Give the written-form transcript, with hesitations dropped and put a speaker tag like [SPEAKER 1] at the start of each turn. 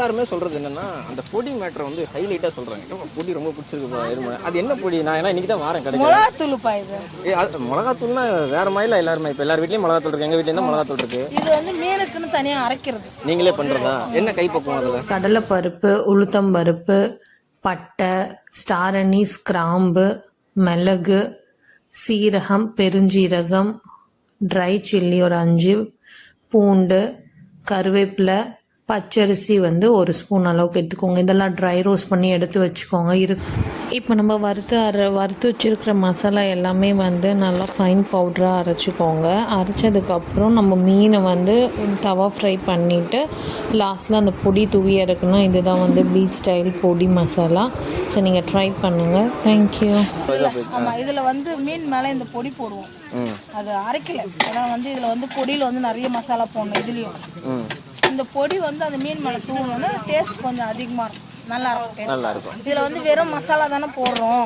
[SPEAKER 1] எல்லாருமே சொல்கிறது என்னென்னா அந்த பொடி மேட்டரை வந்து ஹைலைட்டாக சொல்கிறாங்க. பொடி ரொம்ப பிடிச்சிருக்கு. அது என்ன பொடி? நான் ஏன்னா இன்றைக்கி தான் வாரேன் கிடைக்கும்.
[SPEAKER 2] மிளகாத்தூள்ப்பா இது.
[SPEAKER 1] அது மிளகாத்தூள்னா வேறு மாதிரில எல்லாருமே இப்போ எல்லார் வீட்லேயும் மிளகாத்தூள் இருக்குது. எங்கள் வீட்லேயும் தான் மிளகாத்தூள் இருக்குது.
[SPEAKER 2] இது வந்து மீனுக்குன்னு தனியாக அரைக்கிறது.
[SPEAKER 1] நீங்களே பண்ணுறதா? என்ன கைப்பக்குவம் அதில்?
[SPEAKER 3] கடலைப்பருப்பு, உளுத்தம்பருப்பு, பட்டை, ஸ்டார் அனீஸ், கிராம்பு, மிளகு, சீரகம், பெருஞ்சீரகம், ட்ரை சில்லி ஒரு 5, பூண்டு, கருவேப்பிலை, பச்சரிசி வந்து 1 ஸ்பூன் அளவுக்கு எடுத்துக்கோங்க. இதெல்லாம் ட்ரை ரோஸ்ட் பண்ணி எடுத்து வச்சுக்கோங்க. இப்போ நம்ம வறுத்து வச்சுருக்கிற மசாலா எல்லாமே வந்து நல்லா ஃபைன் பவுடராக அரைச்சிக்கோங்க. அரைச்சதுக்கப்புறம் நம்ம மீனை வந்து தவா ஃப்ரை பண்ணிவிட்டு லாஸ்ட்டில் அந்த பொடி தூவி இறக்கணும். இதுதான் வந்து பீச் ஸ்டைல் பொடி மசாலா. ஸோ நீங்கள் ட்ரை பண்ணுங்கள். தேங்க்யூ.
[SPEAKER 2] ஆமாம், இதில் வந்து மீன் மேலே இந்த பொடி போடுவோம். அது அரைக்கல. ஏன்னா வந்து இதில் வந்து பொடியில் வந்து நிறைய மசாலா போடணும். இதுலேயும் இந்த பொடி வந்து அந்த மீன் மேலே தூவணும்னா டேஸ்ட் கொஞ்சம் அதிகமாக இருக்கும். நல்லா இருக்கும். இதில் வந்து வெறும் மசாலா தானே போடுறோம்.